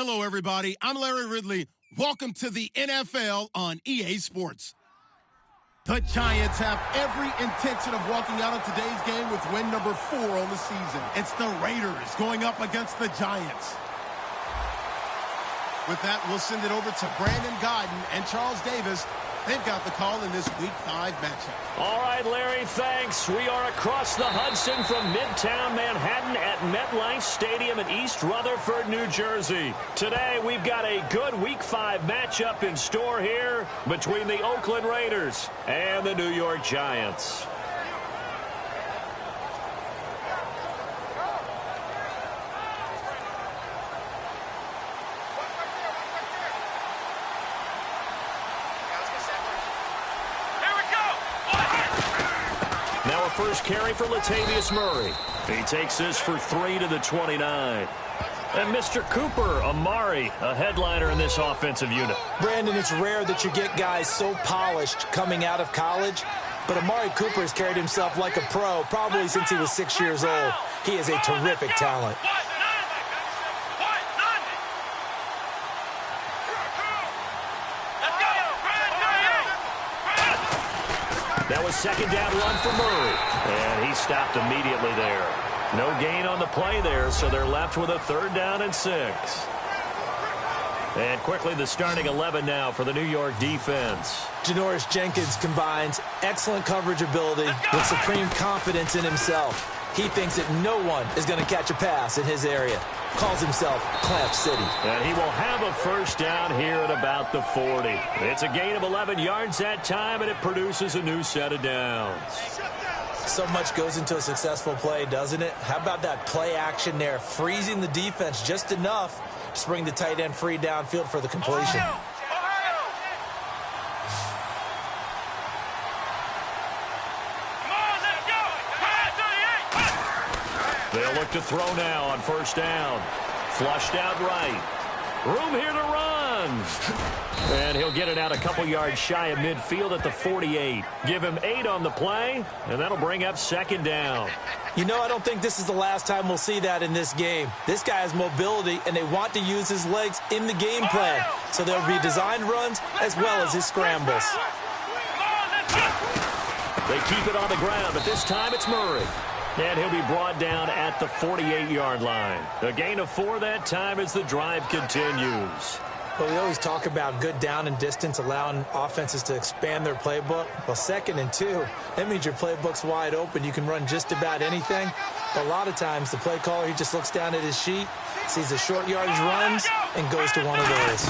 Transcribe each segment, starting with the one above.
Hello, everybody. I'm Larry Ridley. Welcome to the NFL on EA Sports. The Giants have every intention of walking out of today's game with win number 4 on the season. It's the Raiders going up against the Giants. With that, we'll send it over to Brandon Gaudin and Charles Davis. They've got the call in this Week 5 matchup. All right, Larry, thanks. We are across the Hudson from Midtown Manhattan at MetLife Stadium in East Rutherford, New Jersey. Today, we've got a good Week 5 matchup in store here between the Oakland Raiders and the New York Giants. Now a first carry for Latavius Murray. He takes this for 3 to the 29. And Mr. Cooper Amari, a headliner in this offensive unit. Brandon, it's rare that you get guys so polished coming out of college, but Amari Cooper has carried himself like a pro probably since he was 6 years old. He is a terrific talent. That was second down run for Murray, and he stopped immediately there. No gain on the play there, so they're left with a 3rd down and 6. And quickly the starting 11 now for the New York defense. Janoris Jenkins combines excellent coverage ability with supreme confidence in himself. He thinks that no one is going to catch a pass in his area. Calls himself Clamp City. And he will have a first down here at about the 40. It's a gain of 11 yards that time, and it produces a new set of downs. So much goes into a successful play, doesn't it? How about that play action there, freezing the defense just enough to bring the tight end free downfield for the completion. They'll look to throw now on first down. Flushed out right. Room here to run. And he'll get it out a couple yards shy of midfield at the 48. Give him 8 on the play, and that'll bring up second down. You know, I don't think this is the last time we'll see that in this game. This guy has mobility, and they want to use his legs in the game plan. So there'll be designed runs as well as his scrambles. They keep it on the ground, but this time it's Murray. And he'll be brought down at the 48-yard line. A gain of 4 that time as the drive continues. Well, we always talk about good down and distance, allowing offenses to expand their playbook. Well, 2nd and 2, that means your playbook's wide open. You can run just about anything. But a lot of times, the play caller, he just looks down at his sheet, sees the short yardage runs, and goes to one of those.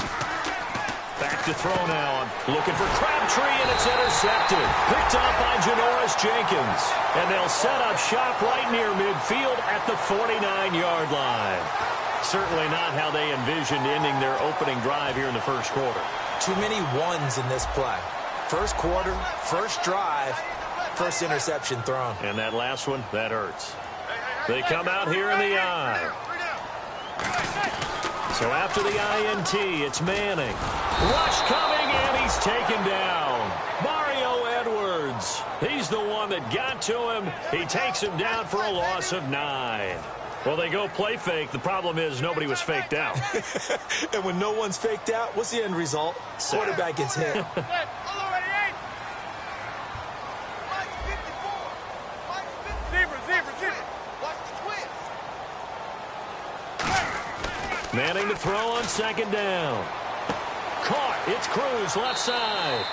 Back to throw now. Looking for Crabtree, and it's intercepted. Picked up by Janoris Jenkins. And they'll set up shop right near midfield at the 49-yard line. Certainly not how they envisioned ending their opening drive here in the first quarter. Too many ones in this play. First quarter, first drive, first interception thrown. And that last one, that hurts. They come out here in the I. So after the INT, it's Manning. Rush coming, and he's taken down. Mario Edwards. He's the one that got to him. He takes him down for a loss of 9. Well, they go play fake. The problem is nobody was faked out. And when no one's faked out, what's the end result? Quarterback gets hit. Manning to throw on second down. Caught. It's Cruz left side.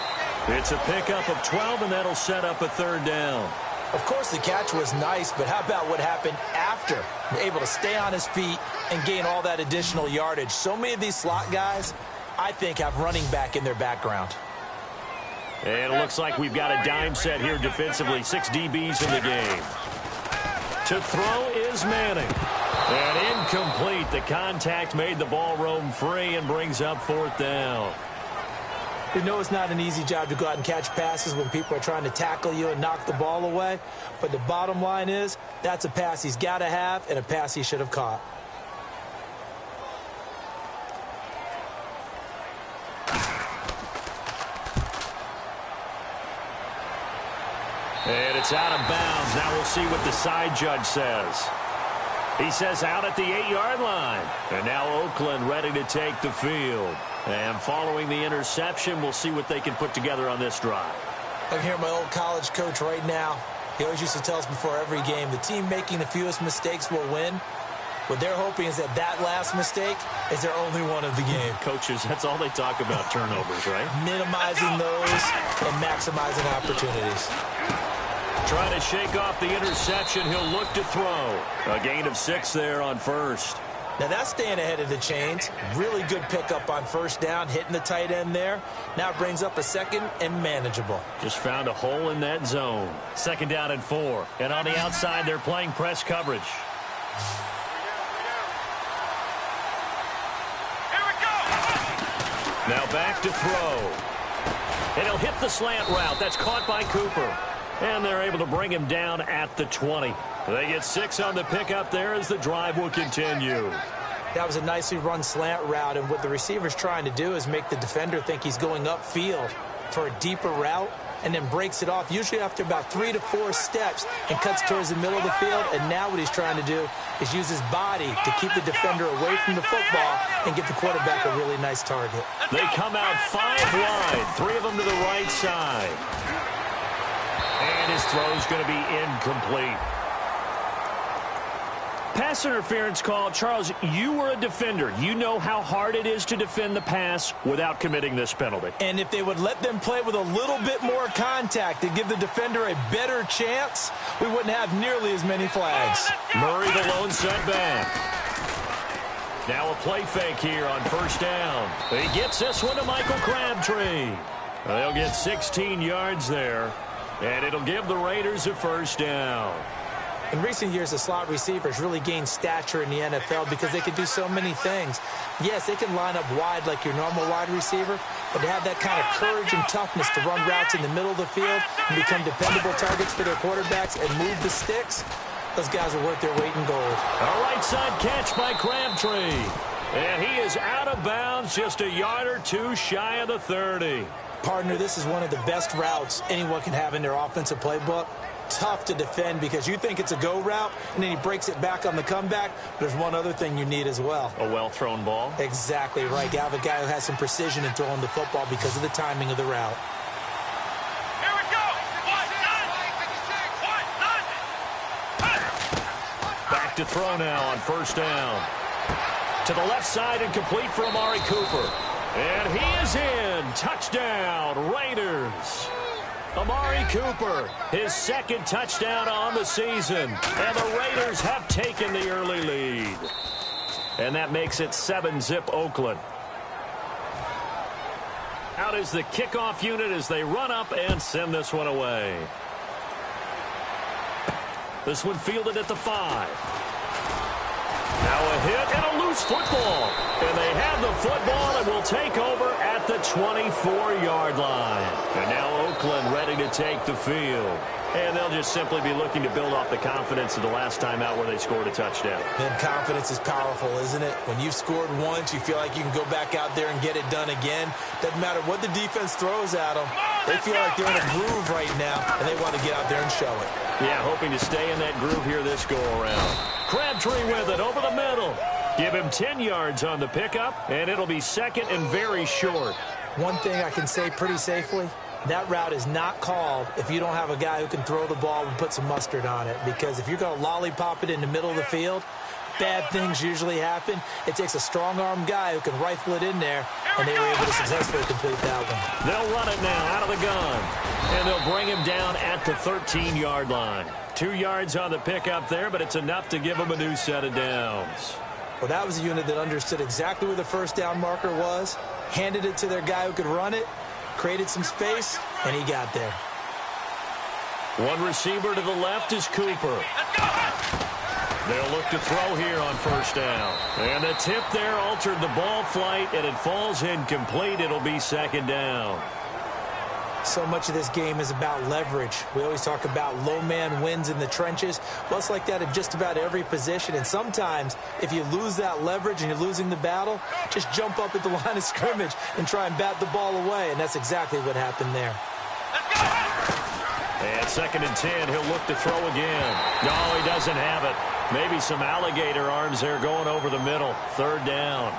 It's a pickup of 12, and that'll set up a 3rd down. Of course, the catch was nice, but how about what happened after? Able to stay on his feet and gain all that additional yardage. So many of these slot guys, I think, have running back in their background. And it looks like we've got a dime set here defensively. 6 DBs in the game. To throw is Manning. And incomplete. The contact made the ball roam free and brings up 4th down. We know it's not an easy job to go out and catch passes when people are trying to tackle you and knock the ball away. But the bottom line is, that's a pass he's got to have and a pass he should have caught. And it's out of bounds. Now we'll see what the side judge says. He says out at the 8-yard line. And now Oakland ready to take the field. And following the interception, we'll see what they can put together on this drive. I can hear my old college coach right now. He always used to tell us before every game, the team making the fewest mistakes will win. What they're hoping is that last mistake is their only one of the game. Coaches, that's all they talk about, turnovers, right? Minimizing those and maximizing opportunities. Trying to shake off the interception. He'll look to throw. A gain of 6 there on first. Now that's staying ahead of the chains. Really good pickup on first down, hitting the tight end there. Now it brings up a second and manageable. Just found a hole in that zone. 2nd down and 4. And on the outside, they're playing press coverage. Now back to throw. And he'll hit the slant route. That's caught by Cooper. And they're able to bring him down at the 20. They get 6 on the pickup there as the drive will continue. That was a nicely run slant route, and what the receiver's trying to do is make the defender think he's going upfield for a deeper route, and then breaks it off, usually after about 3 to 4 steps, and cuts towards the middle of the field. And now what he's trying to do is use his body to keep the defender away from the football and get the quarterback a really nice target. They come out 5 wide, 3 of them to the right side. And his throw's going to be incomplete. Pass interference call. Charles, you were a defender. You know how hard it is to defend the pass without committing this penalty. And if they would let them play with a little bit more contact to give the defender a better chance, we wouldn't have nearly as many flags. Murray the lone setback. Now a play fake here on first down. He gets this one to Michael Crabtree. They'll get 16 yards there, and it'll give the Raiders a first down. In recent years, the slot receivers really gained stature in the NFL because they can do so many things. Yes, they can line up wide like your normal wide receiver, but to have that kind of courage and toughness to run routes in the middle of the field and become dependable targets for their quarterbacks and move the sticks, those guys are worth their weight in gold. A right side catch by Crabtree. And he is out of bounds, just a yard or 2 shy of the 30. Partner, this is one of the best routes anyone can have in their offensive playbook. Tough to defend because you think it's a go route, and then he breaks it back on the comeback. There's one other thing you need as well. A well-thrown ball? Exactly right. You have a guy who has some precision in throwing the football because of the timing of the route. Here we go. Back to throw now on first down. To the left side and complete for Amari Cooper. And he is in. Touchdown, Raiders. Amari Cooper, his 2nd touchdown on the season. And the Raiders have taken the early lead. And that makes it 7-zip Oakland. Out is the kickoff unit as they run up and send this one away. This one fielded at the 5. Now a hit and a loose football. And they have the football and will take over at the 24-yard line. And now Oakland ready to take the field. And they'll just simply be looking to build off the confidence of the last time out where they scored a touchdown. And confidence is powerful, isn't it? When you've scored once, you feel like you can go back out there and get it done again. Doesn't matter what the defense throws at them. They feel like they're in a groove right now, and they want to get out there and show it. Yeah, hoping to stay in that groove here this go-around. Crabtree with it over the middle. Give him 10 yards on the pickup, and it'll be 2nd and very short. One thing I can say pretty safely, that route is not called if you don't have a guy who can throw the ball and put some mustard on it. Because if you're going to lollipop it in the middle of the field, bad things usually happen. It takes a strong-arm guy who can rifle it in there, and they were able to successfully complete that one. They'll run it now out of the gun, and they'll bring him down at the 13-yard line. 2 yards on the pickup there, but it's enough to give him a new set of downs. Well, that was a unit that understood exactly where the first down marker was, handed it to their guy who could run it, created some space, and he got there. One receiver to the left is Cooper. They'll look to throw here on first down. And the tip there altered the ball flight, and it falls incomplete. It'll be 2nd down. So much of this game is about leverage. We always talk about low man wins in the trenches. Well, it's like that in just about every position. And sometimes, if you lose that leverage and you're losing the battle, just jump up at the line of scrimmage and try and bat the ball away. And that's exactly what happened there. And 2nd and 10, he'll look to throw again. No, he doesn't have it. Maybe some alligator arms there going over the middle. Third down.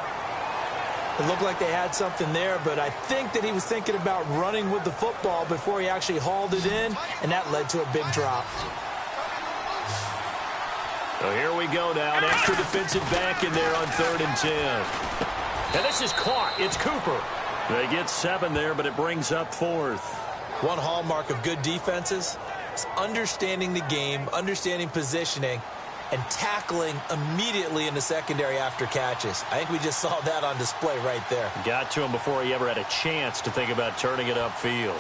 It looked like they had something there, but I think that he was thinking about running with the football before he actually hauled it in, and that led to a big drop. So here we go now. An extra defensive back in there on 3rd and 10. And this is caught. It's Cooper. They get 7 there, but it brings up 4th. One hallmark of good defenses is understanding the game, understanding positioning, and tackling immediately in the secondary after catches. I think we just saw that on display right there. Got to him before he ever had a chance to think about turning it upfield.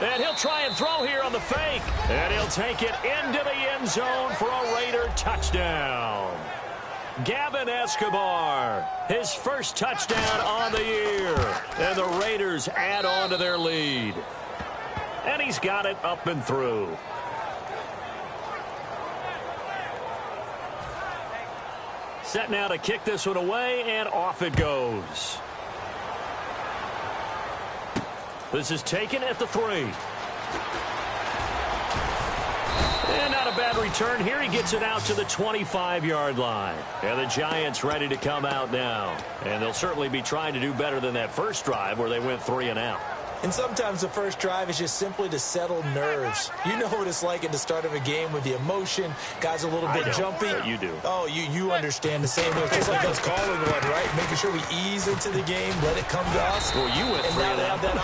And he'll try and throw here on the fake. And he'll take it into the end zone for a Raider touchdown. Gavin Escobar, his first touchdown on the year. And the Raiders add on to their lead. And he's got it up and through. Set now to kick this one away, and off it goes. This is taken at the 3. And not a bad return here. He gets it out to the 25-yard line. And the Giants ready to come out now. And they'll certainly be trying to do better than that first drive where they went 3 and out. And sometimes the first drive is just simply to settle nerves. You know what it's like at the start of a game with the emotion. Guys a little bit jumpy. You do. Oh, you understand the same way. It's just like us calling one, right? Making sure we ease into the game, let it come to us. Well, you went 3 and and now out. they have that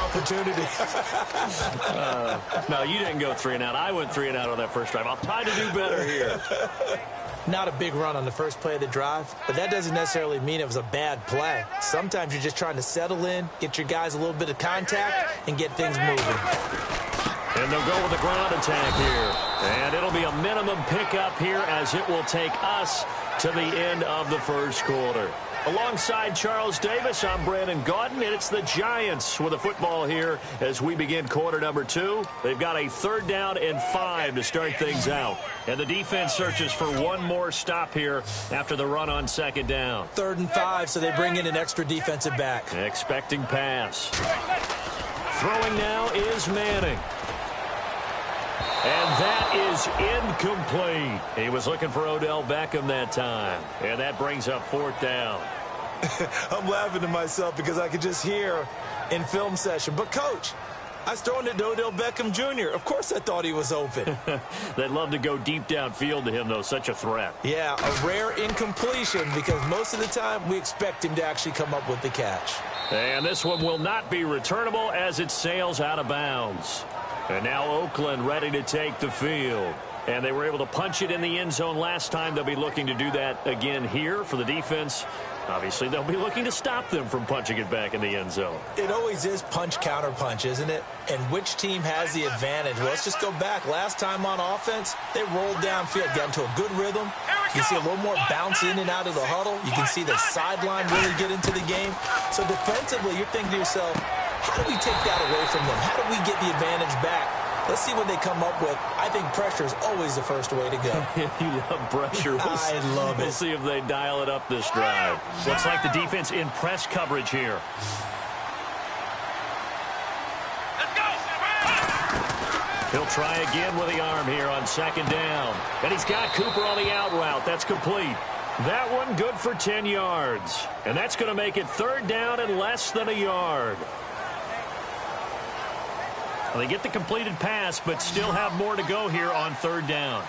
opportunity. No, you didn't go 3 and out. I went 3 and out on that first drive. I'll try to do better here. Not a big run on the first play of the drive, but that doesn't necessarily mean it was a bad play. Sometimes you're just trying to settle in, get your guys a little bit of contact, and get things moving. And they'll go with the ground attack here. And it'll be a minimum pickup here as it will take us to the end of the first quarter. Alongside Charles Davis, I'm Brandon Gaudin, and it's the Giants with the football here as we begin quarter number 2. They've got a 3rd down and 5 to start things out. And the defense searches for one more stop here after the run on 2nd down. 3rd and 5, so they bring in an extra defensive back. Expecting pass. Throwing now is Manning. And that is incomplete. He was looking for Odell Beckham that time. And that brings up 4th down. I'm laughing to myself because I could just hear in film session. But, Coach, I was throwing it to Odell Beckham Jr. Of course I thought he was open. They'd love to go deep downfield to him, though. Such a threat. Yeah, a rare incompletion because most of the time we expect him to actually come up with the catch. And this one will not be returnable as it sails out of bounds. And now Oakland ready to take the field. And they were able to punch it in the end zone last time. They'll be looking to do that again here for the defense. Obviously, they'll be looking to stop them from punching it back in the end zone. It always is punch, counter punch, isn't it? And which team has the advantage? Well, let's just go back. Last time on offense, they rolled downfield, got into a good rhythm. You see a little more bounce in and out of the huddle. You can see the sideline really get into the game. So defensively, you're thinking to yourself, how do we take that away from them? How do we get the advantage back? Let's see what they come up with. I think pressure is always the first way to go. You love pressure. I love it. We'll see if they dial it up this drive. Looks like the defense in press coverage here. Let's go. He'll try again with the arm here on 2nd down. And he's got Cooper on the out route. That's complete. That one good for 10 yards. And that's going to make it 3rd down and less than a yard. Well, they get the completed pass, but still have more to go here on 3rd down.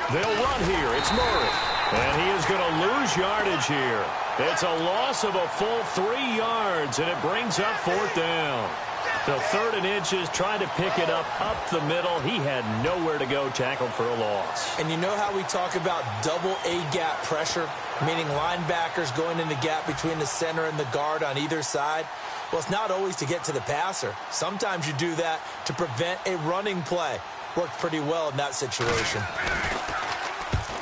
They'll run here. It's Murray. And he is going to lose yardage here. It's a loss of a full 3 yards, and it brings up 4th down. So 3rd and inches, trying to pick it up the middle. He had nowhere to go, tackled for a loss. And you know how we talk about double A-gap pressure, meaning linebackers going in the gap between the center and the guard on either side? Well, it's not always to get to the passer. Sometimes you do that to prevent a running play. Worked pretty well in that situation.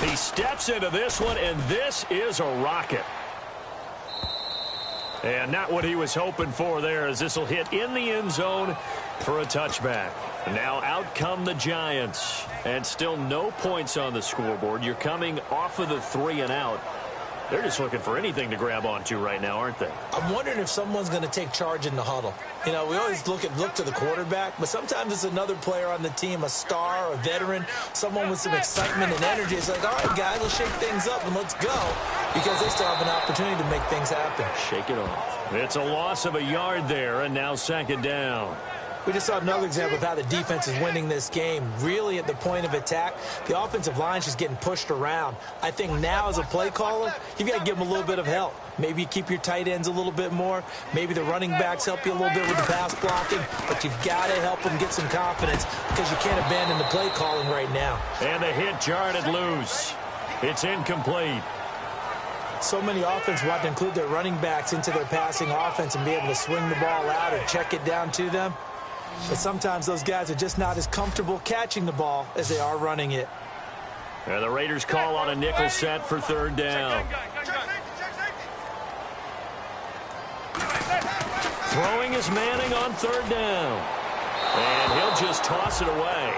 He steps into this one, and this is a rocket. And not what he was hoping for there, as this will hit in the end zone for a touchback. Now out come the Giants. And still no points on the scoreboard. You're coming off of the 3 and out. They're just looking for anything to grab onto right now, aren't they? I'm wondering if someone's going to take charge in the huddle. You know, we always look to the quarterback, but sometimes it's another player on the team, a star, a veteran, someone with some excitement and energy. It's like, all right, guys, let's shake things up and let's go, because they still have an opportunity to make things happen. Shake it off. It's a loss of a yard there, and now second down. We just saw another example of how the defense is winning this game. Really at the point of attack, the offensive line's just getting pushed around. I think now as a play caller, you've got to give them a little bit of help. Maybe you keep your tight ends a little bit more. Maybe the running backs help you a little bit with the pass blocking. But you've got to help them get some confidence, because you can't abandon the play calling right now. And the hit jarred loose. It's incomplete. So many offenses want to include their running backs into their passing offense and be able to swing the ball out or check it down to them. But sometimes those guys are just not as comfortable catching the ball as they are running it. And the Raiders call on a nickel set for third down. Throwing is Manning on third down. And he'll just toss it away.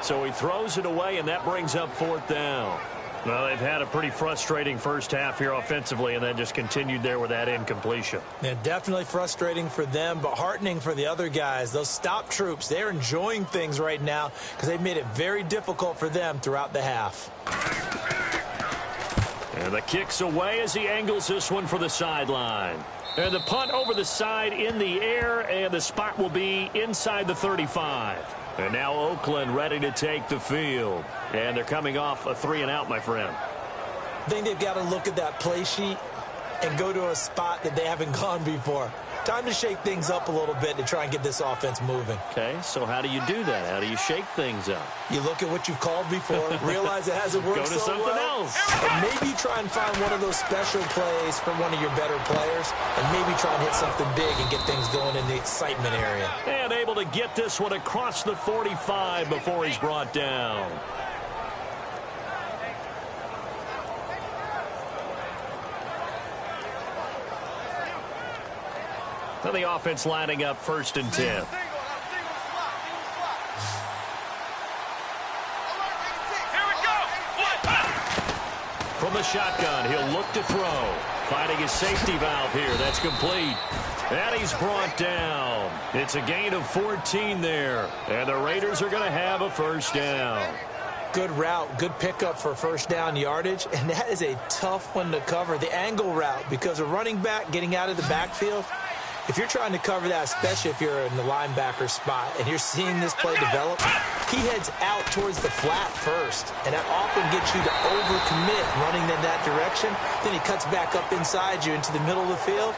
So he throws it away, and that brings up fourth down. Well, they've had a pretty frustrating first half here offensively, and then just continued there with that incompletion. Yeah, definitely frustrating for them, but heartening for the other guys. Those stop troops, they're enjoying things right now because they've made it very difficult for them throughout the half. And the kick's away as he angles this one for the sideline. And the punt over the side in the air, and the spot will be inside the 35. And now Oakland ready to take the field. And they're coming off a 3-and-out, my friend. I think they've got to look at that play sheet and go to a spot that they haven't gone before. Time to shake things up a little bit to try and get this offense moving. Okay, so how do you do that? How do you shake things up? You look at what you've called before, realize it hasn't worked Go to so something well, else. and maybe try and find one of those special plays from one of your better players, and maybe try and hit something big and get things going in the excitement area. And able to get this one across the 45 before he's brought down. Now the offense lining up 1st and 10. From the shotgun, he'll look to throw. Finding his safety valve here. That's complete. And he's brought down. It's a gain of 14 there. And the Raiders are going to have a first down. Good route, good pickup for first down yardage, and that is a tough one to cover. The angle route, because a running back getting out of the backfield, if you're trying to cover that, especially if you're in the linebacker spot and you're seeing this play develop, he heads out towards the flat first, and that often gets you to overcommit running in that direction. Then he cuts back up inside you into the middle of the field.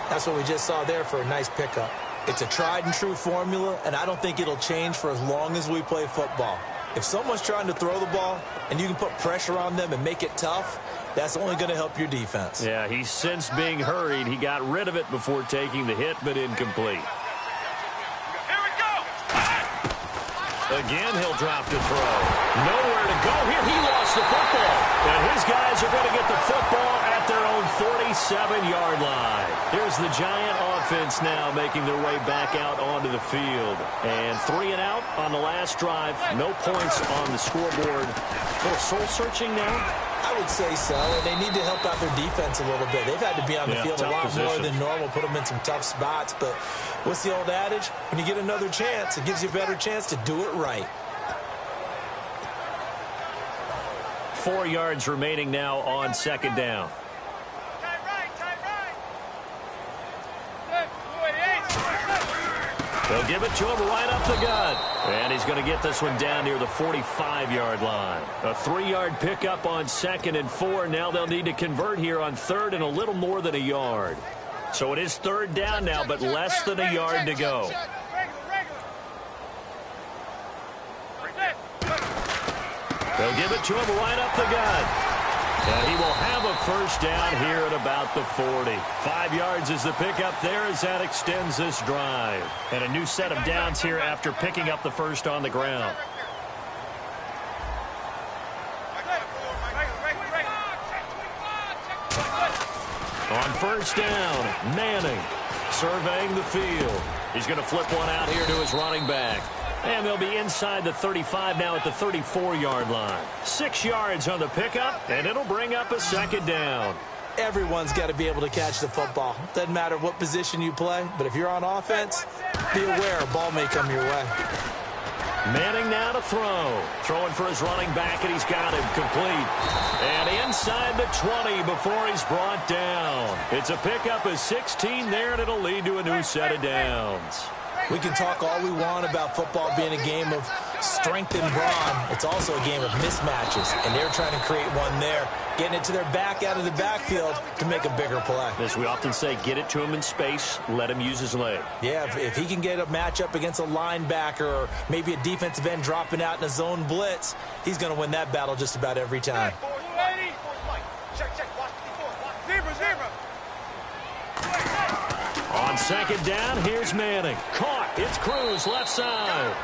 That's what we just saw there for a nice pickup. It's a tried and true formula, and I don't think it'll change for as long as we play football. If someone's trying to throw the ball and you can put pressure on them and make it tough, that's only going to help your defense. Yeah, he's since being hurried. He got rid of it before taking the hit, but incomplete. Here we go. Again, he'll drop to throw. Nowhere to go here. He lost the football. And his guys are going to get the football at their own 47-yard line. Here's the Giant offense now making their way back out onto the field. And 3-and-out on the last drive. No points on the scoreboard. A little soul-searching now. I would say so, and they need to help out their defense a little bit. They've had to be on the field a lot more than normal, put them in some tough spots. But what's the old adage? When you get another chance, it gives you a better chance to do it right. 4 yards remaining now on 2nd down. They'll give it to him right up the gut. And he's going to get this one down near the 45-yard line. A 3-yard pickup on 2nd and 4. Now they'll need to convert here on 3rd and a little more than a yard. So it is 3rd down now, but less than a yard to go. They'll give it to him right up the gut. And he will have a first down here at about the 40. 5 yards is the pickup there as that extends this drive. And a new set of downs here after picking up the first on the ground. On 1st down, Manning surveying the field. He's going to flip one out here to his running back. And they'll be inside the 35 now at the 34-yard line. 6 yards on the pickup, and it'll bring up a second down. Everyone's got to be able to catch the football. Doesn't matter what position you play, but if you're on offense, be aware a ball may come your way. Manning now to throw. Throwing for his running back, and he's got him complete. And inside the 20 before he's brought down. It's a pickup of 16 there, and it'll lead to a new set of downs. We can talk all we want about football being a game of strength and brawn. It's also a game of mismatches, and they're trying to create one there, getting it to their back out of the backfield to make a bigger play. As we often say, get it to him in space, let him use his leg. Yeah, if he can get a matchup against a linebacker or maybe a defensive end dropping out in a zone blitz, he's going to win that battle just about every time. On second down, here's Manning. Caught. It's Cruz, left side.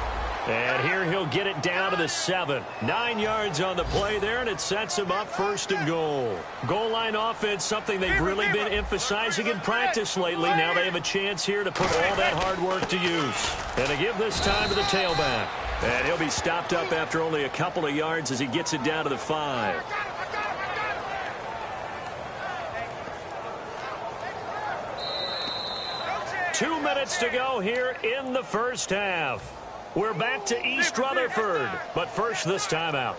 And here he'll get it down to the 7. 9 yards on the play there, and it sets him up first and goal. Goal line offense, something they've really been emphasizing in practice lately. Now they have a chance here to put all that hard work to use. And to give this time to the tailback. And he'll be stopped up after only a couple of yards as he gets it down to the 5. Two minutes to go here in the first half. We're back to East Rutherford, but first this timeout.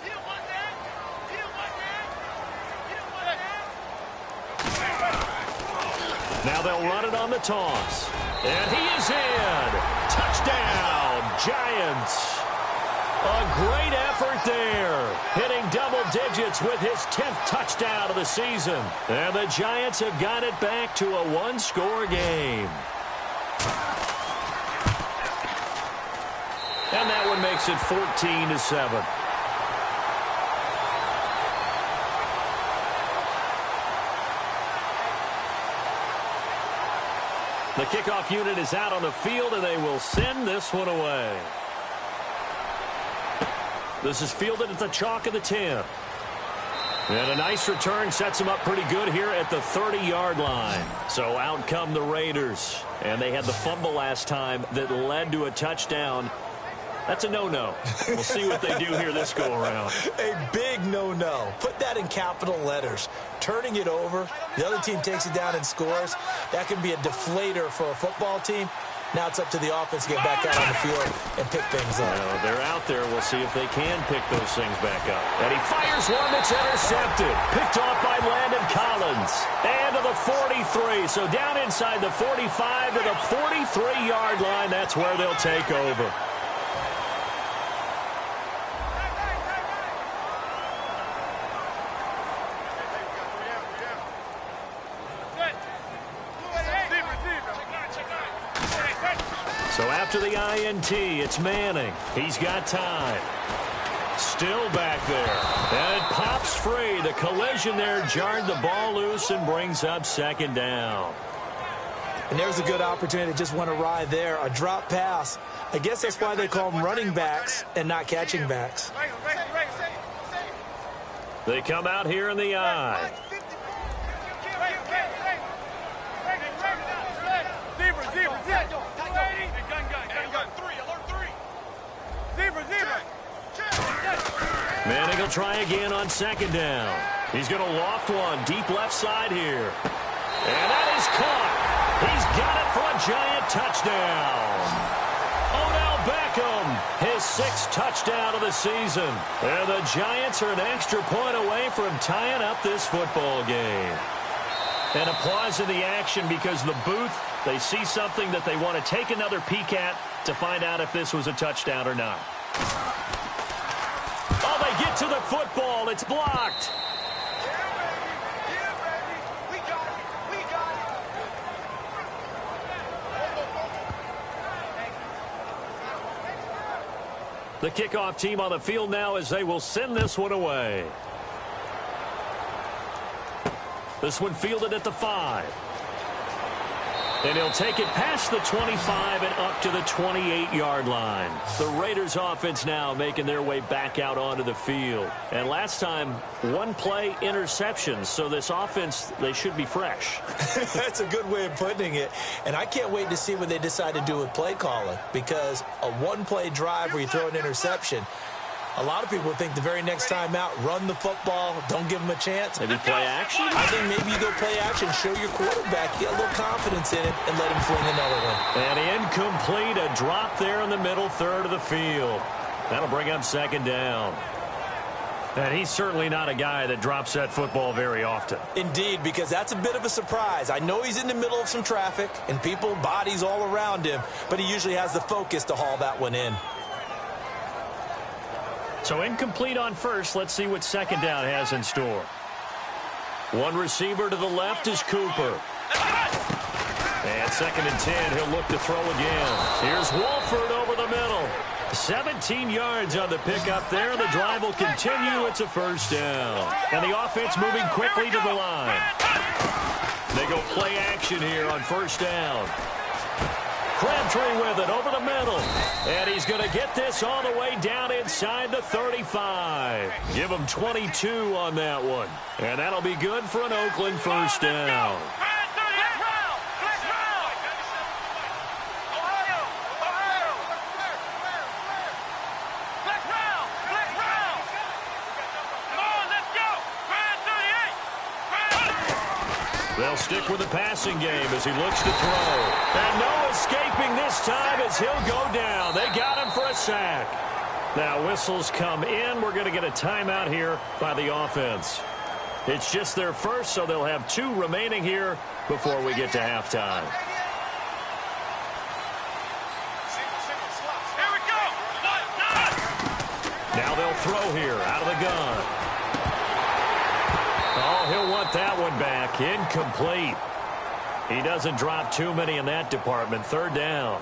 Now they'll run it on the toss. And he is in. Touchdown, Giants. A great effort there. Hitting double digits with his 10th touchdown of the season. And the Giants have got it back to a one-score game. And that one makes it 14-7. The kickoff unit is out on the field, and they will send this one away. This is fielded at the chalk of the 10. And a nice return sets them up pretty good here at the 30-yard line. So out come the Raiders. And they had the fumble last time that led to a touchdown. That's a no-no. We'll see what they do here this go-around. A big no-no. Put that in capital letters. Turning it over, the other team takes it down and scores. That can be a deflator for a football team. Now it's up to the offense to get back out on the field and pick things up. Well, they're out there. We'll see if they can pick those things back up. And he fires one that's intercepted. Picked off by Landon Collins. And to the 43. So down inside the 45 to the 43-yard line. That's where they'll take over. So after the INT, it's Manning. He's got time. Still back there. And it pops free. The collision there jarred the ball loose and brings up second down. And there's a good opportunity that just went awry there. A drop pass. I guess that's why they call them running backs and not catching backs. They come out here in the I. Manning will try again on second down. He's going to loft one deep left side here. And that is caught. He's got it for a Giant touchdown. Odell Beckham, his 6th touchdown of the season. And the Giants are an extra point away from tying up this football game. And applause in the action because the booth, they see something that they want to take another peek at to find out if this was a touchdown or not. Oh, they get to the football. It's blocked. The kickoff team on the field now as they will send this one away. This one fielded at the 5. And he'll take it past the 25 and up to the 28-yard line. The Raiders offense now making their way back out onto the field. And last time, one play interception. So this offense, they should be fresh. That's a good way of putting it. And I can't wait to see what they decide to do with play calling. Because a one-play drive where you throw an interception, a lot of people think the very next time out, run the football, don't give them a chance. Maybe play action? I think maybe you go play action, show your quarterback, get a little confidence in it, and let him fling another one. And incomplete, a drop there in the middle third of the field. That'll bring up second down. And he's certainly not a guy that drops that football very often. Indeed, because that's a bit of a surprise. I know he's in the middle of some traffic, and people, bodies all around him, but he usually has the focus to haul that one in. So incomplete on first. Let's see what second down has in store. One receiver to the left is Cooper. And second and 10, he'll look to throw again. Here's Wolford over the middle. 17 yards on the pickup there. The drive will continue. It's a first down. And the offense moving quickly to the line. They go play action here on first down. Crabtree with it over the middle. And he's going to get this all the way down inside the 35. Give him 22 on that one. And that'll be good for an Oakland first down. They'll stick with the passing game as he looks to throw. And no escaping this time as he'll go down. They got him for a sack. Now whistles come in. We're going to get a timeout here by the offense. It's just their first, so they'll have 2 remaining here before we get to halftime. Here we go. Now they'll throw here out of the gun. Oh, he'll want that one back. Incomplete. He doesn't drop too many in that department. Third down.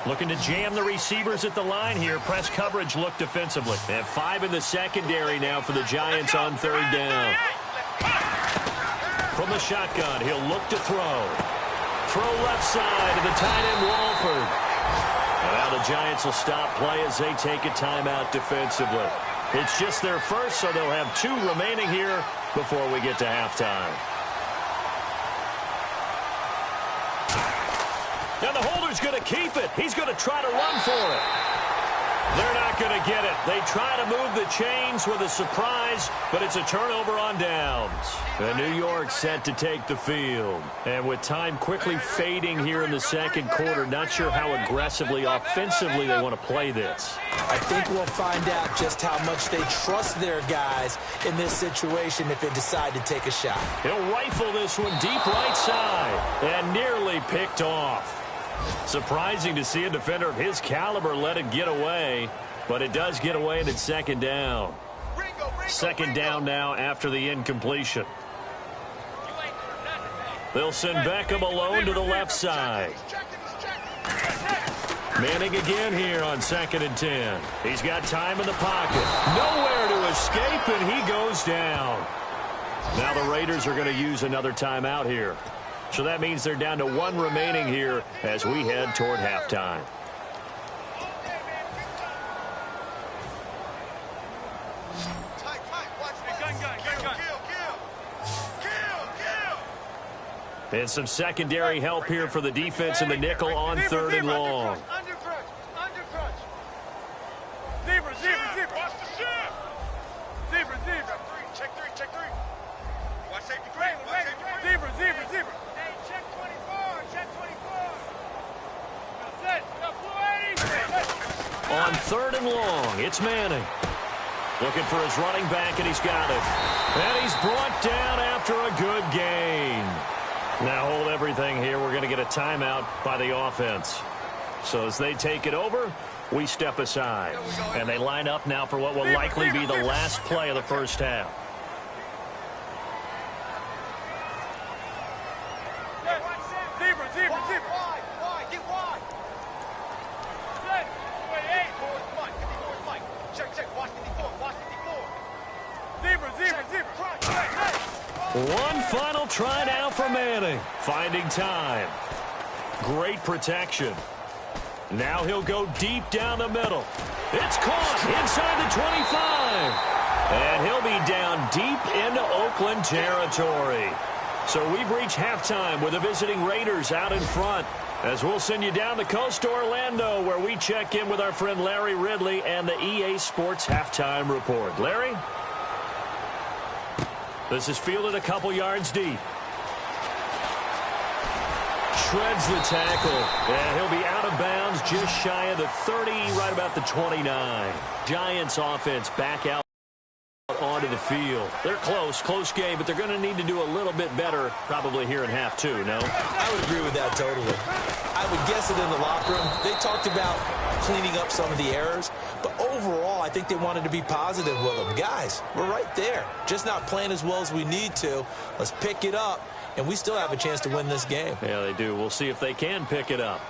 Looking to jam the receivers at the line here. Press coverage look defensively. They have 5 in the secondary now for the Giants on third down. From the shotgun, he'll look to throw. Throw left side to the tight end Wolford. And now the Giants will stop play as they take a timeout defensively. It's just their first, so they'll have 2 remaining here before we get to halftime. Now the holder's going to keep it. He's going to try to run for it. They're not going to get it. They try to move the chains with a surprise, but it's a turnover on downs. And New York set to take the field. And with time quickly fading here in the second quarter, not sure how aggressively, offensively they want to play this. I think we'll find out just how much they trust their guys in this situation if they decide to take a shot. He'll rifle this one deep right side and nearly picked off. Surprising to see a defender of his caliber let it get away, but it does get away and it's second down. Second down now after the incompletion. They'll send Beckham alone to the left side. Manning again here on second and 10. He's got time in the pocket. Nowhere to escape, and he goes down. Now the Raiders are going to use another timeout here. So that means they're down to 1 remaining here as we head toward halftime. And some secondary help here for the defense in the nickel on third and long. Zebra. Watch the ship. Zebra. Check three. Watch safety green. Zebra. Hey, check 24. That's it. On third and long, it's Manning. Looking for his running back, and he's got it. And he's brought down after a good gain. Now hold everything here. We're going to get a timeout by the offense. So as they take it over, we step aside. And they line up now for what will likely be the last play of the first half. Zebra. Wide. Get wide. Check. Watch 54. One final try now for Manning. Finding time. Great protection. Now he'll go deep down the middle. It's caught inside the 25. And he'll be down deep into Oakland territory. So we've reached halftime with the visiting Raiders out in front. As we'll send you down the coast to Orlando, where we check in with our friend Larry Ridley and the EA Sports Halftime Report. Larry? This is fielded a couple yards deep. Shreds the tackle, and he'll be out of bounds just shy of the 30, right about the 29. Giants offense back out onto the field. They're close game, but they're going to need to do a little bit better probably here in half two, no? I would agree with that totally. I would guess it in the locker room. They talked about cleaning up some of the errors, but overall I think they wanted to be positive with them. Guys, we're right there. Just not playing as well as we need to. Let's pick it up, and we still have a chance to win this game. Yeah, they do. We'll see if they can pick it up.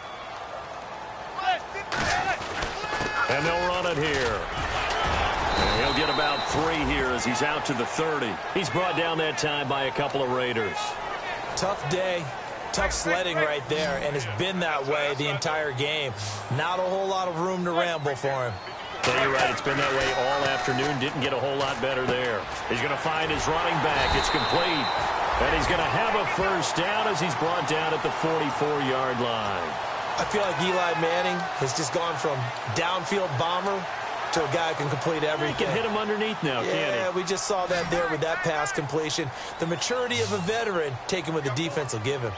And they'll run it here. And he'll get about 3 here as he's out to the 30. He's brought down that time by a couple of Raiders. Tough day, tough sledding right there, and it's been that way the entire game. Not a whole lot of room to ramble for him. Yeah, you're right. It's been that way all afternoon. Didn't get a whole lot better there. He's going to find his running back. It's complete. And he's going to have a first down as he's brought down at the 44-yard line. I feel like Eli Manning has just gone from downfield bomber to a guy who can complete everything. He can hit him undernead now, can't he? Yeah, we just saw that there with that pass completion. The maturity of a veteran taken with the defense will give him.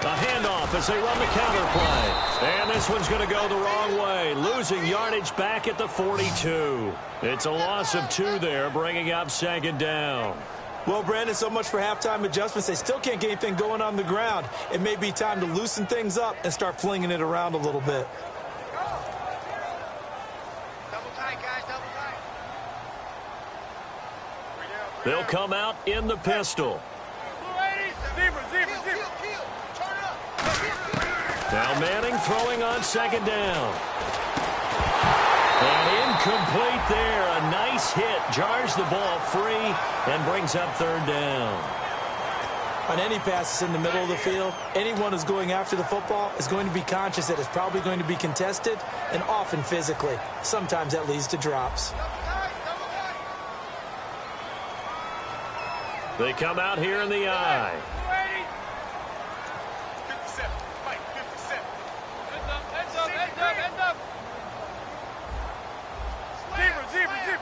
A handoff as they run the counter play. And this one's going to go the wrong way. Losing yardage back at the 42. It's a loss of 2 there, bringing up second down. Well, Brandon, so much for halftime adjustments. They still can't get anything going on the ground. It may be time to loosen things up and start flinging it around a little bit. They'll come out in the pistol. Now Manning throwing on second down. And incomplete there. A nice hit. Jars the ball free and brings up third down. On any passes in the middle of the field, anyone who's going after the football is going to be conscious that it's probably going to be contested and often physically. Sometimes that leads to drops. They come out here in the eye. 57. Mike, 57. End up. Zebra.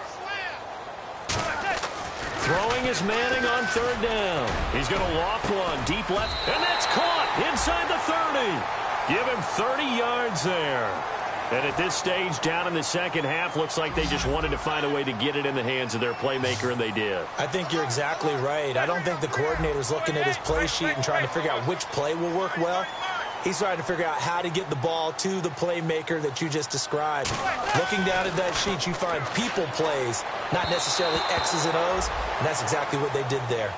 Throwing is Manning on third down. He's going to loft one deep left, and that's caught inside the 30. Give him 30 yards there. And at this stage, down in the second half, looks like they just wanted to find a way to get it in the hands of their playmaker, and they did. I think you're exactly right. I don't think the coordinator's looking at his play sheet and trying to figure out which play will work well. He's trying to figure out how to get the ball to the playmaker that you just described. Looking down at that sheet, you find people plays, not necessarily X's and O's, and that's exactly what they did there.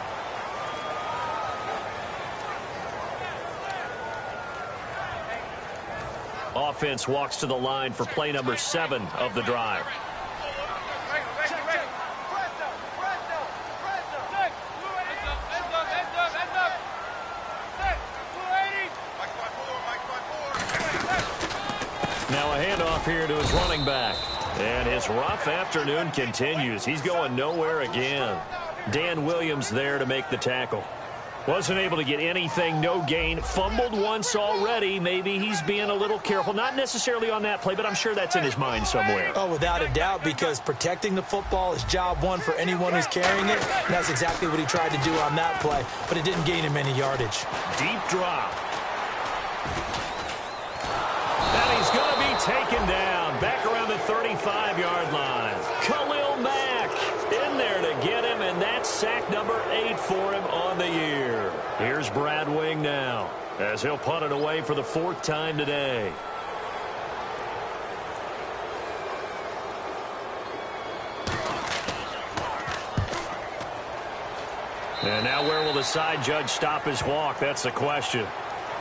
Offense walks to the line for play number 7 of the drive. Now a handoff here to his running back. And his rough afternoon continues. He's going nowhere again. Dan Williams there to make the tackle. Wasn't able to get anything, no gain. Fumbled once already. Maybe he's being a little careful. Not necessarily on that play, but I'm sure that's in his mind somewhere. Oh, without a doubt, because protecting the football is job one for anyone who's carrying it. And that's exactly what he tried to do on that play, but it didn't gain him any yardage. Deep drop. And he's going to be taken down back around the 35-yard line. Khalil Mack in there to get him, and that's sack number 8 for him on the year. Here's Brad Wing now as he'll punt it away for the 4th time today. And now where will the side judge stop his walk? That's the question.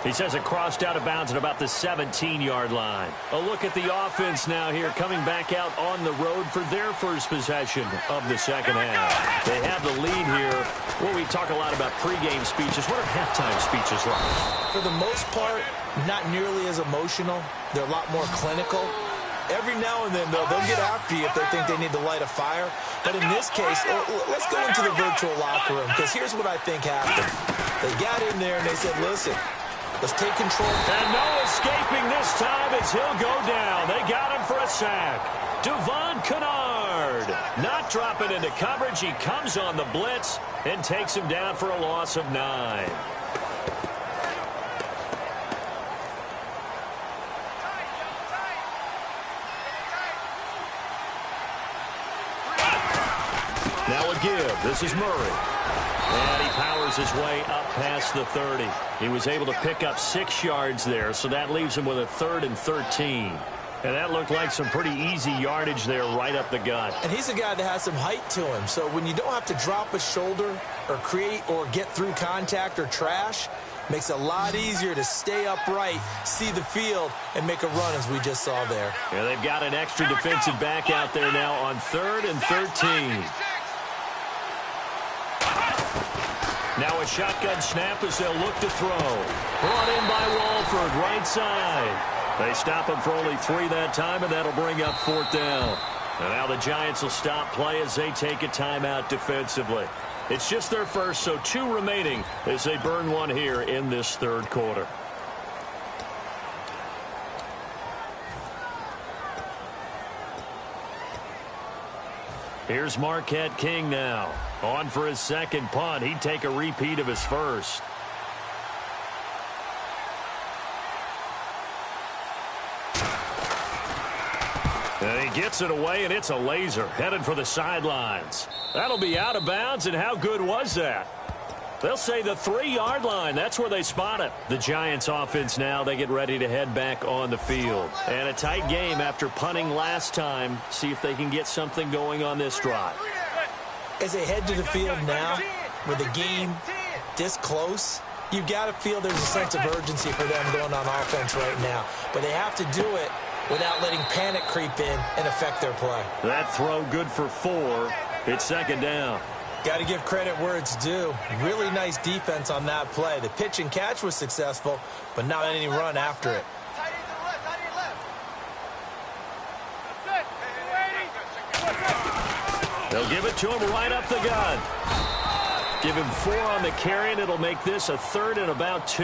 He says it crossed out of bounds at about the 17-yard line. A look at the offense now here, coming back out on the road for their first possession of the second half. They have the lead here. Well, we talk a lot about pregame speeches. What are halftime speeches like? For the most part, not nearly as emotional. They're a lot more clinical. Every now and then, though, they'll get after you if they think they need to light a fire. But in this case, let's go into the virtual locker room, because here's what I think happened. They got in there and they said, listen, let's take control. And no escaping this time as he'll go down. They got him for a sack. Devon Kennard not dropping into coverage. He comes on the blitz and takes him down for a loss of 9. Now a give. This is Murray. And he powers his way up past the 30. He was able to pick up 6 yards there, so that leaves him with a 3rd and 13. And that looked like some pretty easy yardage there right up the gut. And he's a guy that has some height to him. So when you don't have to drop a shoulder or create or get through contact or trash, makes it a lot easier to stay upright, see the field, and make a run as we just saw there. Yeah, they've got an extra defensive back out there now on 3rd and 13. Now a shotgun snap as they'll look to throw. Brought in by Walford, right side. They stop him for only 3 that time, and that'll bring up 4th down. And now the Giants will stop play as they take a timeout defensively. It's just their first, so 2 remaining as they burn one here in this 3rd quarter. Here's Marquette King now. On for his second punt. He'd take a repeat of his first. And he gets it away, and it's a laser headed for the sidelines. That'll be out of bounds, and how good was that? They'll say the 3-yard line. That's where they spot it. The Giants offense now, they get ready to head back on the field. And a tight game after punting last time. See if they can get something going on this drive. As they head to the field now, with the game this close, you've got to feel there's a sense of urgency for them going on offense right now. But they have to do it without letting panic creep in and affect their play. That throw good for 4. It's 2nd down. Got to give credit where it's due. Really nice defense on that play. The pitch and catch was successful, but not any run after it. They'll give it to him right up the gut. Give him 4 on the carry, and it'll make this a 3rd and about 2.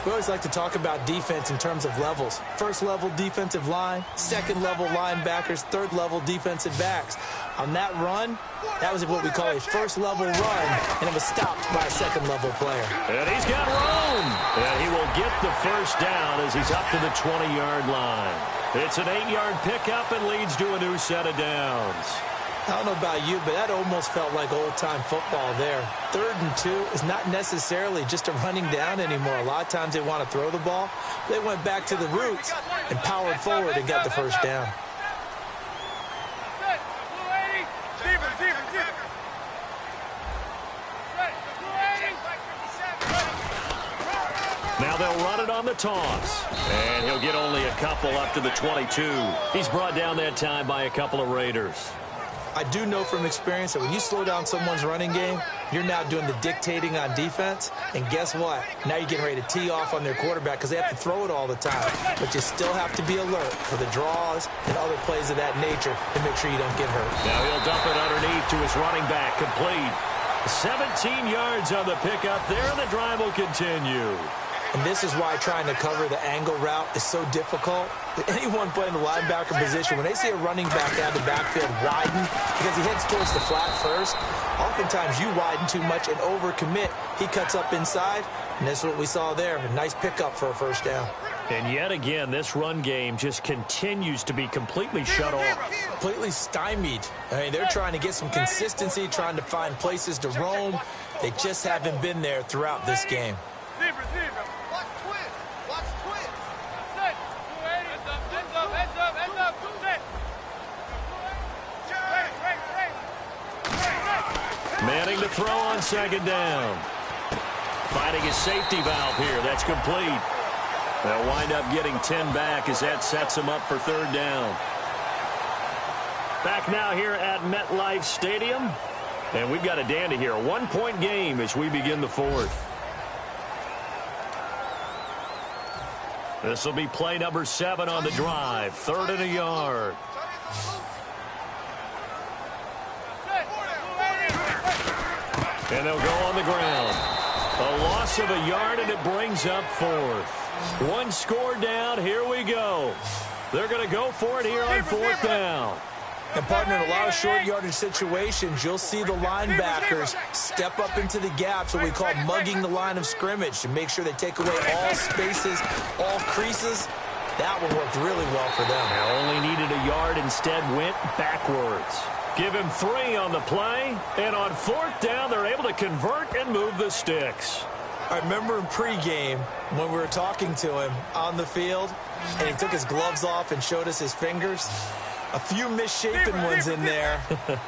We always like to talk about defense in terms of levels. 1st level defensive line, 2nd level linebackers, 3rd level defensive backs. On that run, that was what we call a 1st level run, and it was stopped by a 2nd level player. And he's got room. And he will get the first down as he's up to the 20-yard line. It's an 8-yard pickup and leads to a new set of downs. I don't know about you, but that almost felt like old-time football there. 3rd and 2 is not necessarily just a running down anymore. A lot of times they want to throw the ball. They went back to the roots and powered forward and got the first down. Now they'll run it on the toss. And he'll get only a couple up to the 22. He's brought down that time by a couple of Raiders. I do know from experience that when you slow down someone's running game, you're now doing the dictating on defense. And guess what? Now you're getting ready to tee off on their quarterback because they have to throw it all the time. But you still have to be alert for the draws and other plays of that nature to make sure you don't get hurt. Now he'll dump it underneath to his running back, complete. 17 yards on the pickup there, and the drive will continue. And this is why trying to cover the angle route is so difficult. Anyone playing the linebacker position, when they see a running back out of the backfield widen because he heads towards the flat first, oftentimes you widen too much and overcommit. He cuts up inside, and that's what we saw there. A nice pickup for a first down. And yet again, this run game just continues to be completely shut off. Completely stymied. I mean, they're trying to get some consistency, trying to find places to roam. They just haven't been there throughout this game. Manning to throw on 2nd down. Finding his safety valve here. That's complete. They'll wind up getting 10 back as that sets him up for third down. Back now here at MetLife Stadium. And we've got a dandy here. A 1-point game as we begin the fourth. This will be play number 7 on the drive. 3rd and a yard. And they'll go on the ground. A loss of a yard, and it brings up 4th. 1 score down. Here we go. They're going to go for it here on 4th down. And, partner, in a lot of short yardage situations, you'll see the linebackers step up into the gaps, what we call mugging the line of scrimmage, to make sure they take away all spaces, all creases. That one worked really well for them. Now only needed a yard, instead went backwards. Give him 3 on the play, and on 4th down, they're able to convert and move the sticks. I remember in pregame when we were talking to him on the field, and he took his gloves off and showed us his fingers. A few misshapen ones in there,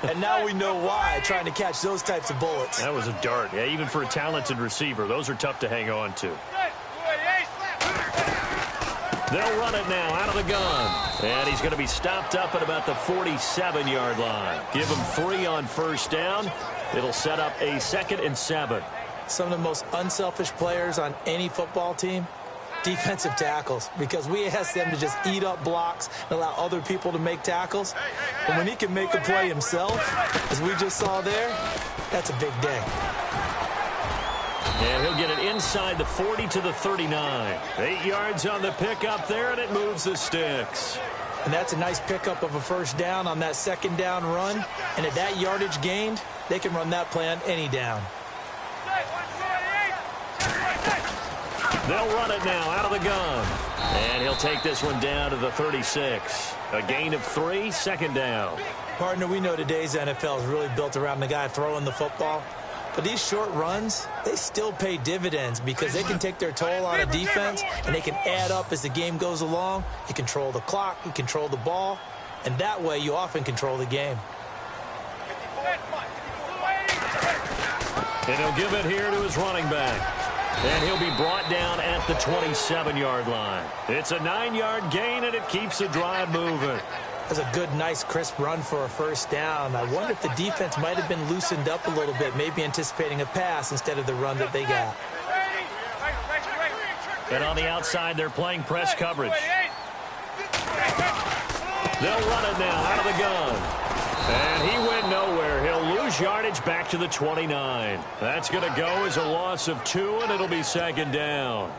and now we know why, trying to catch those types of bullets. That was a dart. Yeah, even for a talented receiver, those are tough to hang on to. They'll run it now out of the gun. And he's going to be stopped up at about the 47-yard line. Give him 3 on 1st down. It'll set up a 2nd and 7. Some of the most unselfish players on any football team, defensive tackles, because we ask them to just eat up blocks and allow other people to make tackles. But when he can make a play himself, as we just saw there, that's a big day. And he'll get it inside the 40 to the 39. 8 yards on the pickup there, and it moves the sticks. And that's a nice pickup of a 1st down on that 2nd down run. And at that yardage gained, they can run that play on any down. They'll run it now out of the gun. And he'll take this one down to the 36. A gain of 3, 2nd down. Partner, we know today's NFL is really built around the guy throwing the football. But these short runs, they still pay dividends because they can take their toll on a defense, and they can add up as the game goes along. You control the clock, you control the ball, and that way you often control the game. And he'll give it here to his running back. And he'll be brought down at the 27-yard line. It's a 9-yard gain, and it keeps the drive moving. That's a good, nice, crisp run for a 1st down. I wonder if the defense might have been loosened up a little bit, maybe anticipating a pass instead of the run that they got. And on the outside, they're playing press coverage. They'll run it now out of the gun. And he went nowhere. He'll lose yardage back to the 29. That's going to go as a loss of 2, and it'll be 2nd down.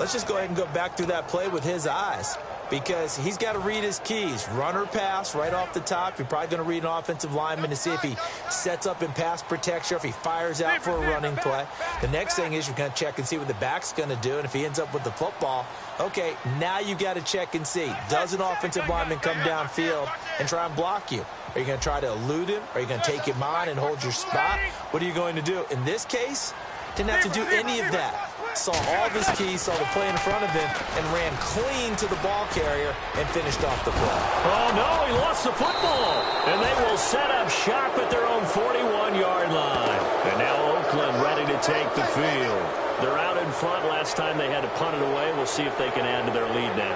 Let's just go ahead and go back through that play with his eyes, because he's got to read his keys. Run or pass right off the top. You're probably going to read an offensive lineman to see if he sets up in pass protection or if he fires out for a running play. The next thing is you're going to check and see what the back's going to do, and if he ends up with the football, okay, now you got to check and see. Does an offensive lineman come downfield and try and block you? Are you going to try to elude him? Are you going to take him on and hold your spot? What are you going to do? In this case, didn't have to do any of that. Saw all of his keys, saw the play in front of him, and ran clean to the ball carrier and finished off the play. Oh, no, he lost the football. And they will set up shop at their own 41-yard line. And now Oakland ready to take the field. They're out in front. Last time they had to punt it away. We'll see if they can add to their lead now.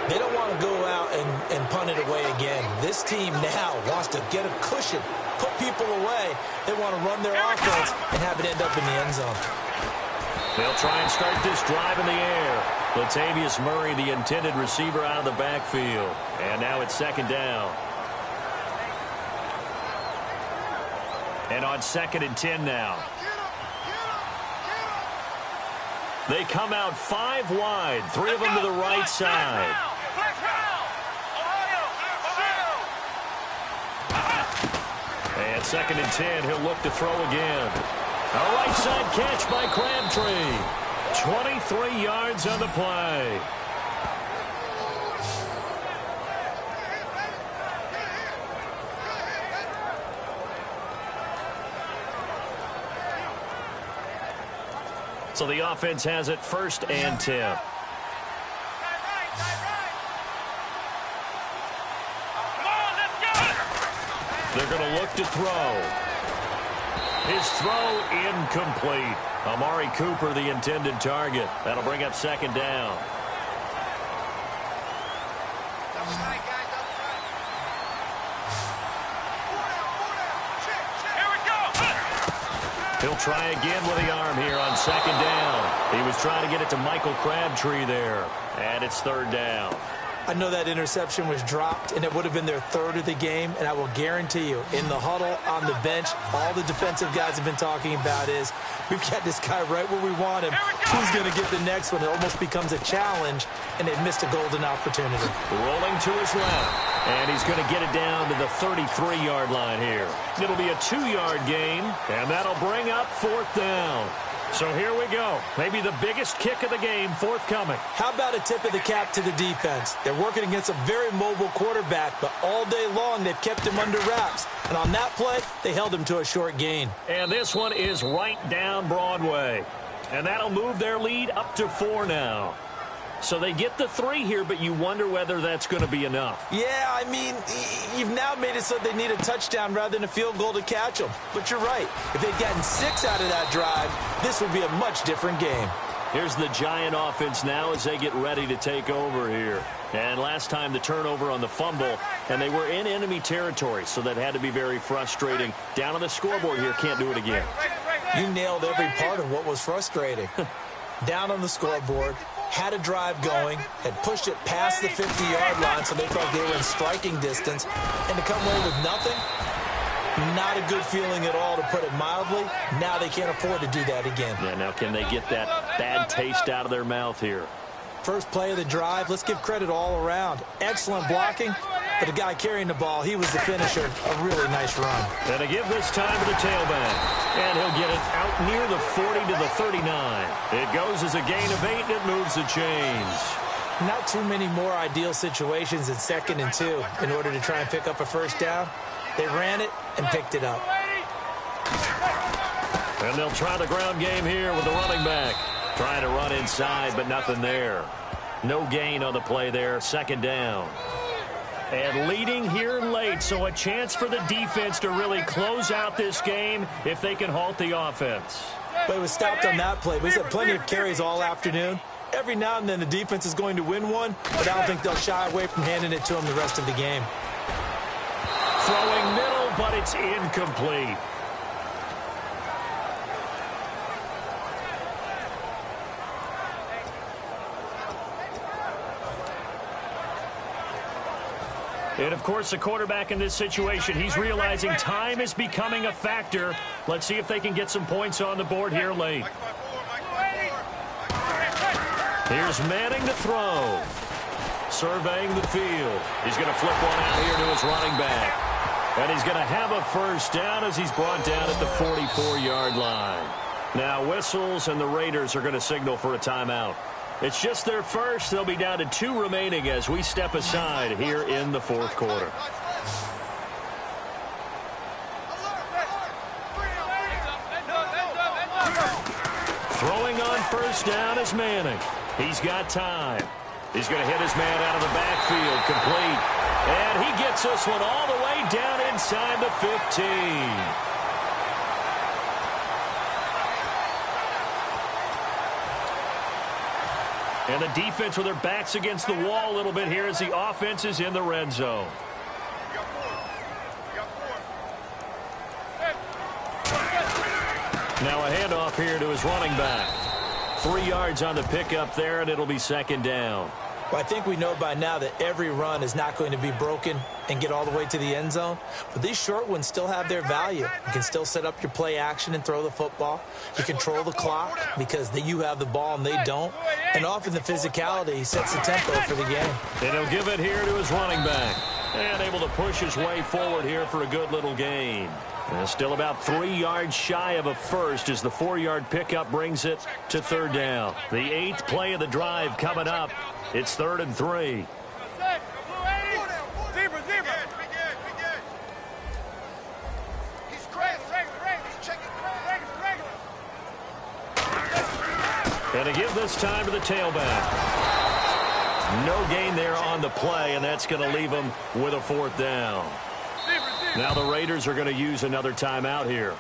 They don't want to go out and punt it away again. This team now wants to get a cushion, put people away. They want to run their offense and have it end up in the end zone. They'll try and start this drive in the air. Latavius Murray, the intended receiver, out of the backfield. And now it's 2nd down. And on 2nd and 10 now. They come out 5 wide, 3 of them to the right side. And 2nd and 10, he'll look to throw again. A right side catch by Crabtree. 23 yards on the play. So the offense has it 1st and 10. They're going to look to throw. His throw incomplete. Amari Cooper, the intended target. That'll bring up second down. He'll try again with the arm here on second down. He was trying to get it to Michael Crabtree there. And it's third down. I know that interception was dropped, and it would have been their third of the game, and I will guarantee you, in the huddle, on the bench, all the defensive guys have been talking about is, we've got this guy right where we want him. Who's going to get the next one? It almost becomes a challenge, and they've missed a golden opportunity. Rolling to his left, and he's going to get it down to the 33-yard line here. It'll be a 2-yard gain, and that'll bring up fourth down. So here we go. Maybe the biggest kick of the game forthcoming. How about a tip of the cap to the defense? They're working against a very mobile quarterback, but all day long they've kept him under wraps. And on that play, they held him to a short gain. And this one is right down Broadway. And that'll move their lead up to 4 now. So they get the 3 here, but you wonder whether that's going to be enough. Yeah, I mean, you've now made it so they need a touchdown rather than a field goal to catch them. But you're right. If they'd gotten 6 out of that drive, this would be a much different game. Here's the Giant offense now as they get ready to take over here. And last time the turnover on the fumble, and they were in enemy territory, so that had to be very frustrating. Down on the scoreboard here, can't do it again. You nailed every part of what was frustrating. Down on the scoreboard, had a drive going, had pushed it past the 50-yard line so they felt they were in striking distance, and to come away with nothing, not a good feeling at all, to put it mildly. Now they can't afford to do that again. Yeah, now can they get that bad taste out of their mouth here? First play of the drive, let's give credit all around. Excellent blocking, but the guy carrying the ball, he was the finisher. A really nice run. And to give this time to the tailback. And he'll get it out near the 40 to the 39. It goes as a gain of 8, and it moves the chains. Not too many more ideal situations in 2nd and 2 in order to try and pick up a first down. They ran it and picked it up. And they'll try the ground game here with the running back. Trying to run inside, but nothing there. No gain on the play there. Second down. And leading here late, so a chance for the defense to really close out this game if they can halt the offense. But it was stopped on that play. We've had plenty of carries all afternoon. Every now and then the defense is going to win one, but I don't think they'll shy away from handing it to them the rest of the game. Throwing middle, but it's incomplete. And, of course, the quarterback in this situation, he's realizing time is becoming a factor. Let's see if they can get some points on the board here late. Here's Manning to throw. Surveying the field. He's going to flip one out here to his running back. And he's going to have a first down as he's brought down at the 44-yard line. Now whistles, and the Raiders are going to signal for a timeout. It's just their first. They'll be down to 2 remaining as we step aside here in the fourth quarter. Throwing on first down is Manning. He's got time. He's going to hit his man out of the backfield, complete. And he gets this one all the way down inside the 15. And the defense with their backs against the wall a little bit here as the offense is in the red zone. Now a handoff here to his running back. 3 yards on the pickup there, and it'll be second down. Well, I think we know by now that every run is not going to be broken and get all the way to the end zone. But these short ones still have their value. You can still set up your play action and throw the football. You control the clock because you have the ball and they don't. And often the physicality sets the tempo for the game. And he'll give it here to his running back. And able to push his way forward here for a good little gain. And still about 3 yards shy of a first as the 4-yard pickup brings it to third down. The 8th play of the drive coming up. It's 3rd and 3. And to give this time to the tailback. No gain there on the play, and that's going to leave them with a 4th down. Now the Raiders are going to use another timeout here.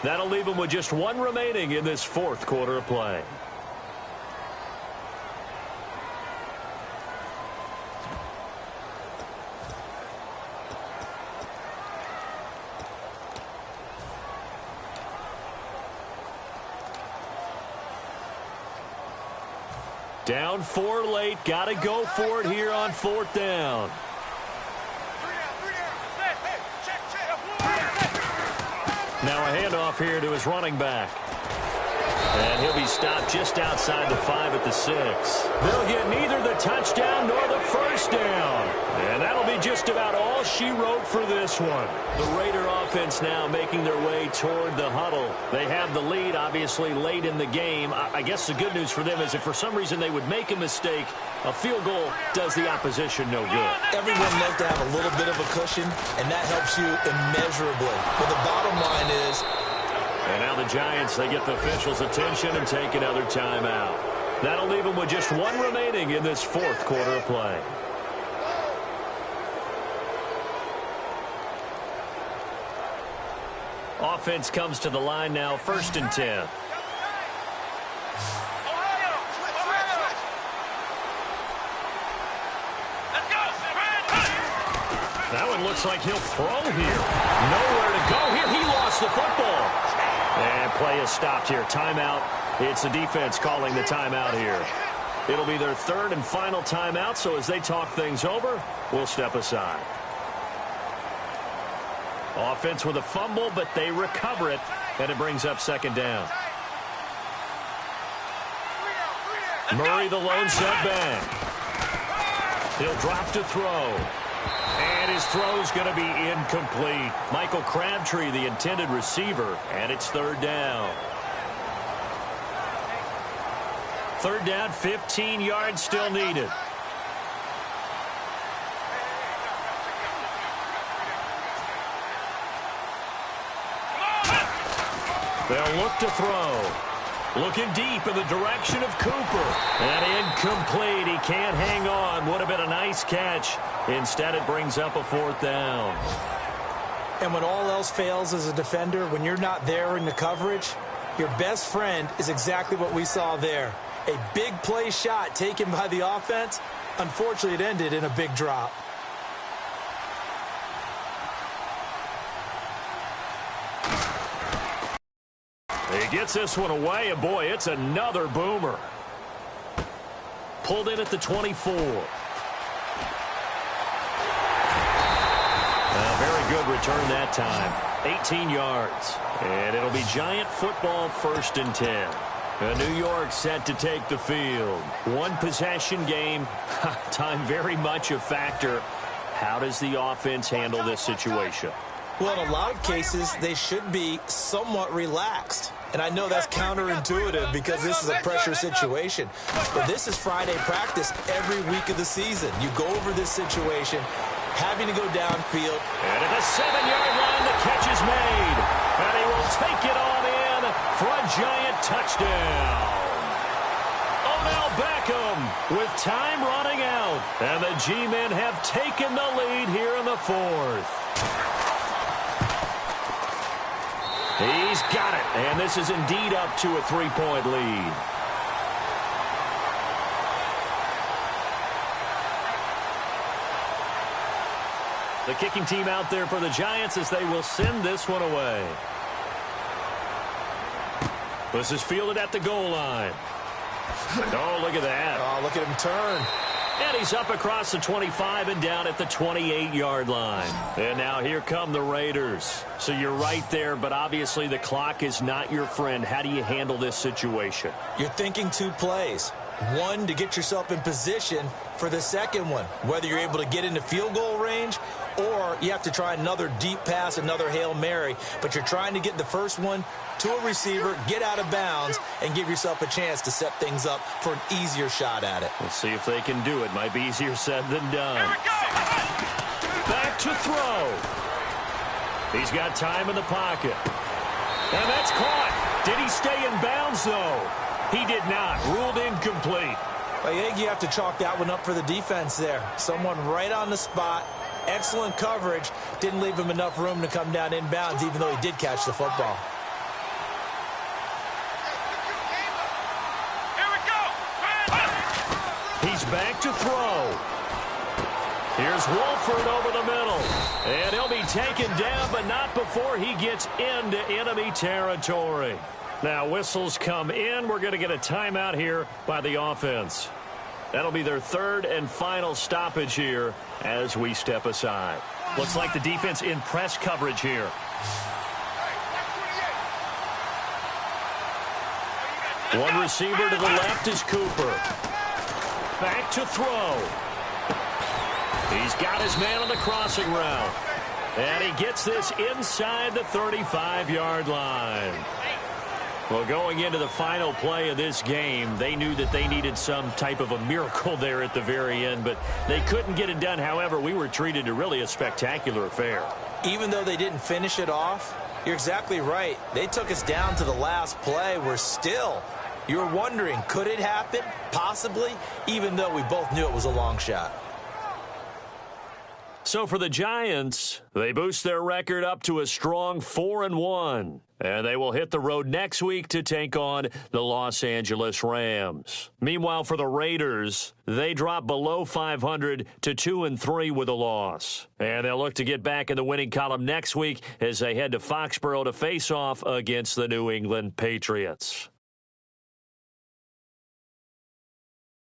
That'll leave them with just one remaining in this fourth quarter of play. Down 4 late. Got to go for it here on 4th down. Now a handoff here to his running back. And he'll be stopped just outside the 5 at the 6. They'll get neither the touchdown nor the first down. And that'll be just about all she wrote for this one. The Raider offense now making their way toward the huddle. They have the lead, obviously, late in the game. I guess the good news for them is if for some reason they would make a mistake, a field goal does the opposition no good. Everyone loves to have a little bit of a cushion, and that helps you immeasurably. But the bottom line is... And now the Giants, they get the officials' attention and take another timeout. That'll leave them with just one remaining in this fourth quarter of play. Offense comes to the line now, 1st and 10. That one looks like he'll throw here. Nowhere to go here. He lost the football. And play is stopped here. Timeout. It's the defense calling the timeout here. It'll be their 3rd and final timeout, so as they talk things over, we'll step aside. Offense with a fumble, but they recover it, and it brings up 2nd down. Murray, the lone setback. He'll drop to throw. And his throw's going to be incomplete. Michael Crabtree, the intended receiver, and it's 3rd down. 3rd down, 15 yards still needed. They'll look to throw. Looking deep in the direction of Cooper. And incomplete. He can't hang on. Would have been a nice catch. Instead, it brings up a 4th down. And when all else fails as a defender, when you're not there in the coverage, your best friend is exactly what we saw there. A big play shot taken by the offense. Unfortunately, it ended in a big drop. He gets this one away, and boy, it's another boomer. Pulled in at the 24. A very good return that time. 18 yards. And it'll be Giant football, 1st and 10. New York set to take the field. One possession game. Time very much a factor. How does the offense handle this situation? Well, in a lot of cases, they should be somewhat relaxed. And I know that's counterintuitive because this is a pressure situation. But this is Friday practice every week of the season. You go over this situation, having to go downfield. And at the 7-yard line, the catch is made. And he will take it on in for a Giant touchdown. Odell Beckham with time running out. And the G-men have taken the lead here in the 4th. He's got it, and this is indeed up to a 3-point lead. The kicking team out there for the Giants as they will send this one away. This is fielded at the goal line. Oh, look at that. Oh, look at him turn. And he's up across the 25 and down at the 28-yard line. And now here come the Raiders. So you're right there, but obviously the clock is not your friend. How do you handle this situation? You're thinking 2 plays. One, to get yourself in position for the second one, whether you're able to get into field goal range or you have to try another deep pass, another Hail Mary. But you're trying to get the first one to a receiver, get out of bounds, and give yourself a chance to set things up for an easier shot at it. We'll see if they can do it. Might be easier said than done. Back to throw. He's got time in the pocket. And that's caught. Did he stay in bounds, though? He did not. Ruled incomplete. I think you have to chalk that one up for the defense there. Someone right on the spot. Excellent coverage. Didn't leave him enough room to come down inbounds, even though he did catch the football. He's back to throw. Here's Wolford over the middle. And he'll be taken down, but not before he gets into enemy territory. Now, whistles come in. We're going to get a timeout here by the offense. That'll be their third and final stoppage here as we step aside. Looks like the defense in press coverage here. One receiver to the left is Cooper. Back to throw. He's got his man on the crossing route. And he gets this inside the 35-yard line. Well, going into the final play of this game, they knew that they needed some type of a miracle there at the very end, but they couldn't get it done. However, we were treated to really a spectacular affair. Even though they didn't finish it off, you're exactly right. They took us down to the last play. We're still, you were wondering, could it happen? Possibly, even though we both knew it was a long shot. So for the Giants, they boost their record up to a strong 4-1. And they will hit the road next week to take on the Los Angeles Rams. Meanwhile, for the Raiders, they drop below 500 to 2-3 with a loss. And they'll look to get back in the winning column next week as they head to Foxborough to face off against the New England Patriots.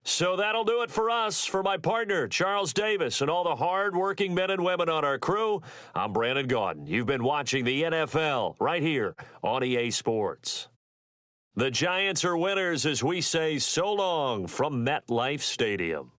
So that'll do it for us. For my partner, Charles Davis, and all the hard-working men and women on our crew, I'm Brandon Gaudin. You've been watching the NFL right here on EA Sports. The Giants are winners as we say so long from MetLife Stadium.